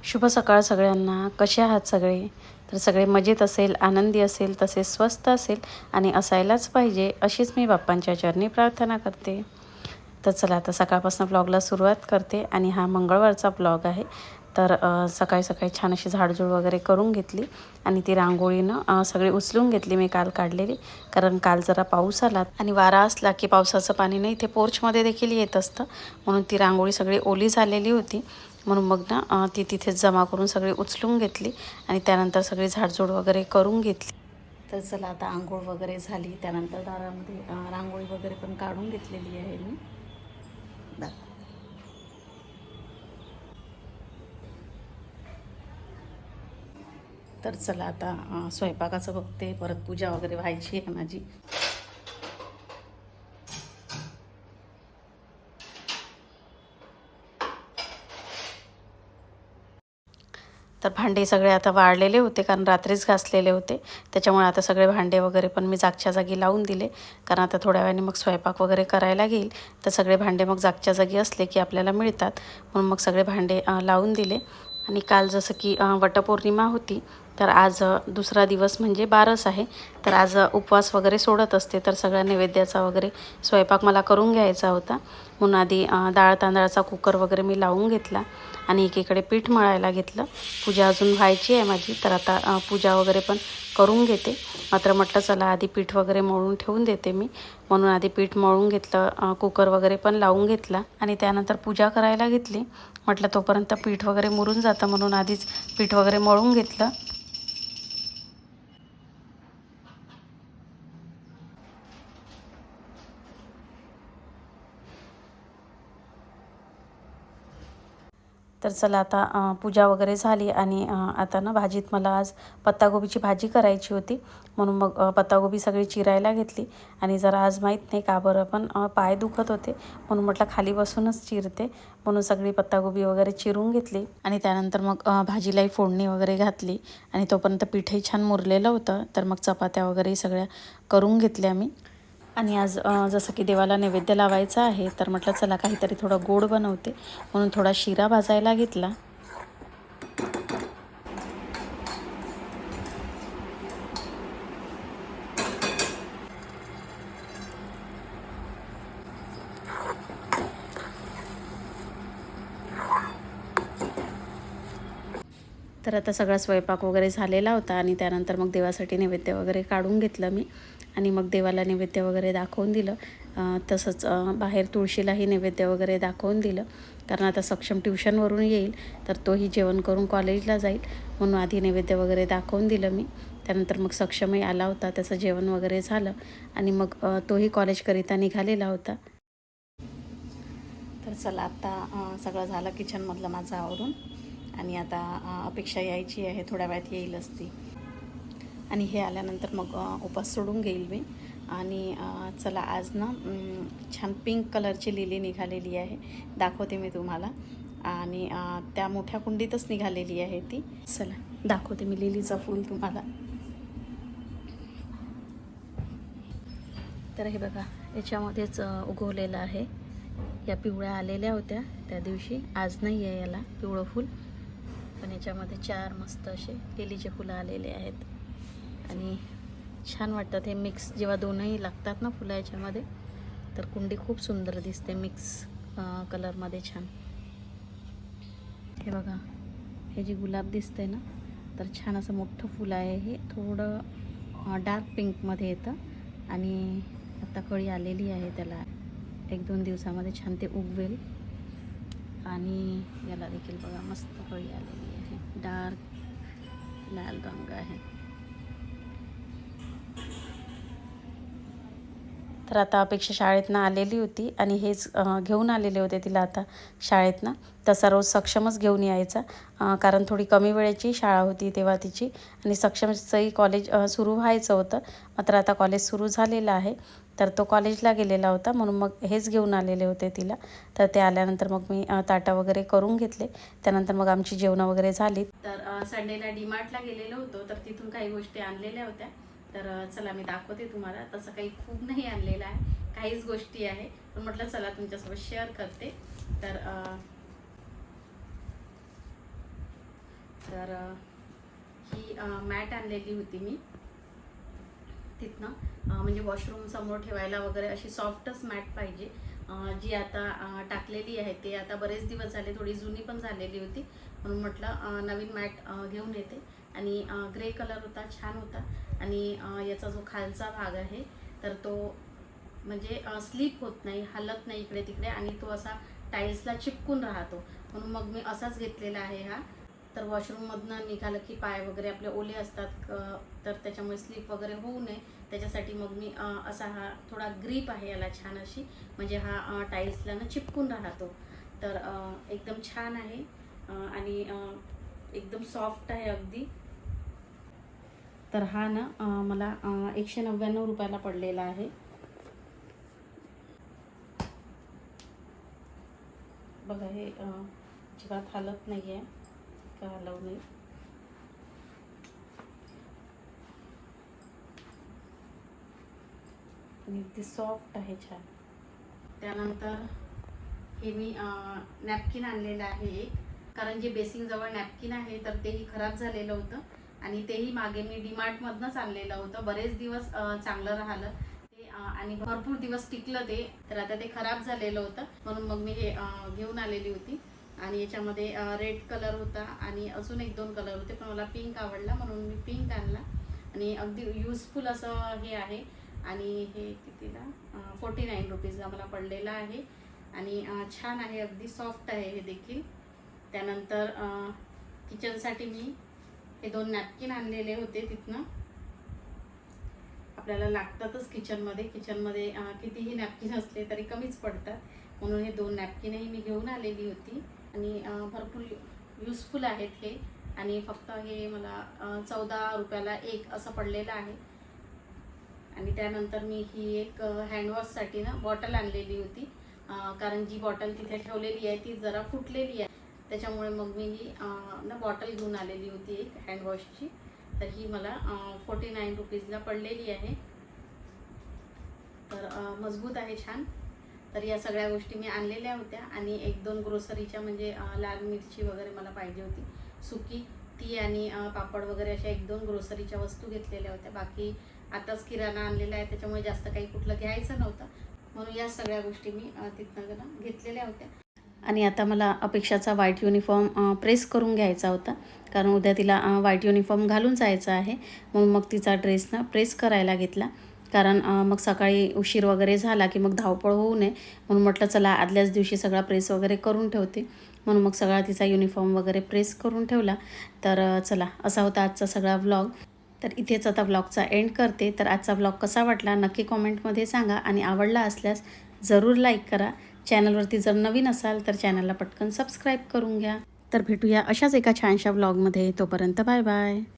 शुभ सकाळ सगळ्यांना. कसे आहात सगळे? तर सगळे मजेत असेल, आनंदी असेल, तसेच स्वस्त असेल आणि असायलाच पाहिजे अशीच मी बाप्पांच्या चरणी प्रार्थना करते. तर चला आता सकाळपासून ब्लॉगला सुरुवात करते आणि हा मंगळवारचा ब्लॉग आहे. तर सकाळी सकाळी छान अशी झाडझूड वगैरे करून घेतली आणि ती रांगोळीनं सगळी उचलून घेतली मी काल काढलेली. कारण काल जरा पाऊस आला आणि वारा असला की पावसाचं पाणी नाही इथे पोर्चमध्ये देखील येत असतं, म्हणून ती रांगोळी सगळी ओली झालेली होती. म्हणून मग ना ती तिथेच जमा करून सगळी उचलून घेतली आणि त्यानंतर सगळी झाडझूड वगैरे करून घेतली. तर चला आता आंघोळ वगैरे झाली, त्यानंतर दारामध्ये रांगोळी वगैरे पण काढून घेतलेली आहे मी. तर चला आता स्वयंपाकाचं बघते, परत पूजा वगैरे व्हायची आहे माझी. तर भांडे सगळे आता वाळलेले होते, कारण रात्रीच घासलेले होते. त्याच्यामुळे आता सगळे भांडे वगैरे पण मी जागच्या जागी लावून दिले, कारण आता थोड्या वेळाने मग स्वयंपाक वगैरे करायला घेईल. तर सगळे भांडे मग जागच्या जागी असले की आपल्याला मिळतात, म्हणून मग सगळे भांडे लावून दिले. आणि काल जसं की वटपौर्णिमा होती, तर आज दुसरा दिवस म्हणजे बारस आहे. तर आज उपवास वगैरे सोडत असते, तर सगळ्या नैवेद्याचा वगैरे स्वयंपाक मला करून घ्यायचा होता. म्हणून आधी डाळ तांदळाचा कुकर वगैरे मी लावून घेतला आणि एकीकडे पीठ मळायला घेतलं. पूजा अजून व्हायची आहे माझी, तर आता पूजा वगैरे पण करून घेते. मात्र म्हटलं चला आधी पीठ वगैरे मळून ठेवून देते मी, म्हणून आधी पीठ मळून घेतलं, कुकर वगैरे पण लावून घेतला आणि त्यानंतर पूजा करायला घेतली. म्हटलं तोपर्यंत पीठ वगैरे मुरून जातं, म्हणून आधीच पीठ वगैरे मळून घेतलं. तर चला आता पूजा वगैरे झाली आणि आता ना भाजीत मला आज पत्तागोबीची भाजी करायची होती, म्हणून मग पत्तागोबी सगळी चिरायला घेतली. आणि जरा आज माहीत नाही का बरं पण पाय दुखत होते, म्हणून म्हटलं खाली बसूनच चिरते, म्हणून सगळी पत्तागोबी वगैरे चिरून घेतली. आणि त्यानंतर मग भाजीलाही फोडणी वगैरे घातली आणि तोपर्यंत पीठही छान मुरलेलं होतं. तर मग चपात्या वगैरे सगळ्या करून घेतल्या मी. आणि आज जसं की देवाला नैवेद्य लावायचा आहे, तर म्हटलं चला काहीतरी थोडं गोड बनवते, म्हणून थोडा शिरा भाजायला घेतला. तर आता सगळा स्वयंपाक वगैरे झालेला होता आणि त्यानंतर मग देवासाठी नैवेद्य वगैरे काढून घेतलं मी आणि मग देवाला नैवेद्य वगैरे दाखवून दिलं. तसंच बाहेर तुळशीलाही नैवेद्य वगैरे दाखवून दिलं, कारण आता सक्षम ट्युशनवरून येईल, तर तोही जेवण करून कॉलेजला जाईल, म्हणून आधी नैवेद्य वगैरे दाखवून दिलं मी. त्यानंतर मग सक्षमही आला होता, त्याचं जेवण वगैरे झालं आणि मग तोही कॉलेजकरिता निघालेला होता. तर चला आत्ता सगळं झालं किचनमधलं माझं आवरून आणि आता अपेक्षा यायची आहे, थोड्या वेळात येईलच ती. आणि हे आल्यानंतर मग उपास सोडून घेईल मी. आणि चला आज ना छान पिंक कलरची लिली निघालेली आहे, दाखवते मी तुम्हाला. आणि त्या मोठ्या कुंडीतच निघालेली आहे ती. चला दाखवते मी लिलीचं फूल तुम्हाला. तर हे बघा, याच्यामध्येच उगवलेलं आहे. या पिवळ्या आलेल्या होत्या त्या दिवशी, आज नाही आहे याला पिवळं फूल, पण याच्यामध्ये 4 मस्त असे लिलीचे फुलं आलेले आहेत. आणि छान वाटतात हे मिक्स, जेव्हा दोनही लागतात ना फुलं याच्यामध्ये, तर कुंडी खूप सुंदर दिसते मिक्स कलरमध्ये छान. हे बघा, हे जे गुलाब दिसतंय ना, तर छान असं मोठं फुल आहे. हे थोडं डार्क पिंकमध्ये येतं आणि आता कळी आलेली आहे त्याला. 1-2 दिवसामध्ये छान ते उगवेल. आणि याला देखील बघा मस्त कळी आलेली आहे, डार्क लाल रंग आहे. तर आता अपेक्षा शाळेतनं आलेली होती आणि हेच घेऊन आलेले होते तिला आता शाळेतनं. तसा रोज सक्षमच घेऊन यायचा, कारण थोडी कमी वेळेची शाळा होती तेव्हा तिची आणि सक्षमचंही कॉलेज सुरू व्हायचं होतं. मात्र आता कॉलेज सुरू झालेलं आहे, तर तो कॉलेजला गेलेला होता, म्हणून मग हेच घेऊन आलेले होते तिला. तर ते आल्यानंतर मग मी ताटा वगैरे करून घेतले. त्यानंतर मग आमची जेवणं वगैरे झाली. तर संडेला डीमार्टला गेलेलो होतो, तर तिथून काही गोष्टी आणलेल्या होत्या. तर चला मी दाखवते तुम्हाला. तसं काही खूप नाही आणलेलं आहे, काहीच गोष्टी आहे, पण म्हटलं चला तुमच्यासोबत शेअर करते. तर तर ही मॅट आणलेली होती मी तिथनं, म्हणजे वॉशरूम समोर ठेवायला वगैरे अशी सॉफ्टच मॅट पाहिजे, जी आता टाकलेली आहे. ते आता बरेच दिवस झाले, थोडी जुनी पण झालेली होती, म्हणून म्हटलं नवीन मॅट घेऊन येते. आणि ग्रे कलर होता, छान होता. आणि याचा जो खालचा भाग आहे तर तो म्हणजे स्लिप होत नाही, हलत नाही इकडे तिकडे, आणि तो असा टाईल्सला चिपकून राहतो, म्हणून मग मी असाच घेतलेला आहे हा. तर वॉशरूममधनं निघालं की पाय वगैरे आपले ओले असतात, तर त्याच्यामुळे स्लिप वगैरे होऊ नये त्याच्यासाठी मग मी असा हा थोडा ग्रीप आहे याला छान अशी, म्हणजे हा टाईल्सला ना चिपकून राहतो. तर एकदम छान आहे आणि एकदम सॉफ्ट आहे अगदी. तर हा ना मला 199 रुपयाला पडलेला आहे. बघा, हे अजिबात हालत नाही आहे, का हलवू नये. आणि अगदी सॉफ्ट आहे, छान. त्यानंतर हे मी नॅपकिन आणलेलं आहे एक, कारण जे बेसिंगजवळ नॅपकिन आहे तर तेही खराब झालेलं होतं, आणि तेही मागे मी डीमार्टमधनंच आणलेलं होतं. बरेच दिवस चांगलं राहिलं ते, आणि भरपूर दिवस टिकलं ते. तर आता ते खराब झालेलं होतं, म्हणून मग मी हे घेऊन आलेली होती. आणि याच्यामध्ये रेड कलर होता आणि अजून 1-2 कलर होते, पण मला पिंक आवडला म्हणून मी पिंक आणला. आणि अगदी युजफुल असं हे आहे. आणि हे कितीला 49 रुपीजला मला पडलेलं आहे. आणि छान आहे, अगदी सॉफ्ट आहे हे देखील. त्यानंतर किचनसाठी मी हे 2 नॅपकिन आणलेले होते तिथनं. आपल्याला लागतातच किचनमध्ये कितीही नॅपकिन असले तरी कमीच पडतात, म्हणून हे 2 नॅपकिनही मी घेऊन आलेली होती. आणि भरपूर युजफुल आहेत हे. आणि फक्त हे मला 14 रुपयाला एक असं पडलेलं आहे. आणि त्यानंतर मी ही एक हँडवॉशसाठी ना बॉटल आणलेली होती, कारण जी बॉटल तिथे ठेवलेली आहे ती जरा फुटलेली आहे, त्याच्यामुळे मग मी ही ना बॉटल घेऊन आलेली होती एक हँडवॉशची. तर ही मला 49 रुपीजला पडलेली आहे. तर मजबूत आहे, छान. तर या सगळ्या गोष्टी मी आणलेल्या होत्या. आणि 1-2 ग्रोसरीच्या, म्हणजे लाल मिरची वगैरे मला पाहिजे होती सुकी ती, आणि पापड वगैरे अशा 1-2 ग्रोसरीच्या वस्तू घेतलेल्या होत्या. बाकी आताच किराणा आणलेला आहे, त्याच्यामुळे जास्त काही कुठलं घ्यायचं नव्हतं, म्हणून या सगळ्या गोष्टी मी तिथनं घेतलेल्या होत्या. आणि आता मला अपेक्षाचा व्हाईट युनिफॉर्म प्रेस करून घ्यायचा होता, कारण उद्या तिला व्हाईट युनिफॉर्म घालून जायचं आहे, म्हणून मग तिचा ड्रेस ना प्रेस करायला घेतला. कारण मग सकाळी उशीर वगैरे झाला की मग धावपळ होऊ नये, म्हणून म्हटलं चला आदल्याच दिवशी सगळा प्रेस वगैरे करून ठेवते, म्हणून मग सगळा तिचा युनिफॉर्म वगैरे प्रेस करून ठेवला. तर चला, असा होता आजचा सगळा व्लॉग. तर इथेच आता व्लॉगचा एंड करते. तर आजचा व्लॉग कसा वाटला नक्की कॉमेंटमध्ये सांगा, आणि आवडला असल्यास जरूर लाईक करा. चॅनलवरती जर नवीन असाल तर चॅनलला पटकन सबस्क्राईब करून घ्या. तर भेटूया अशाच एका छानशा व्लॉगमध्ये. तोपर्यंत बाय बाय.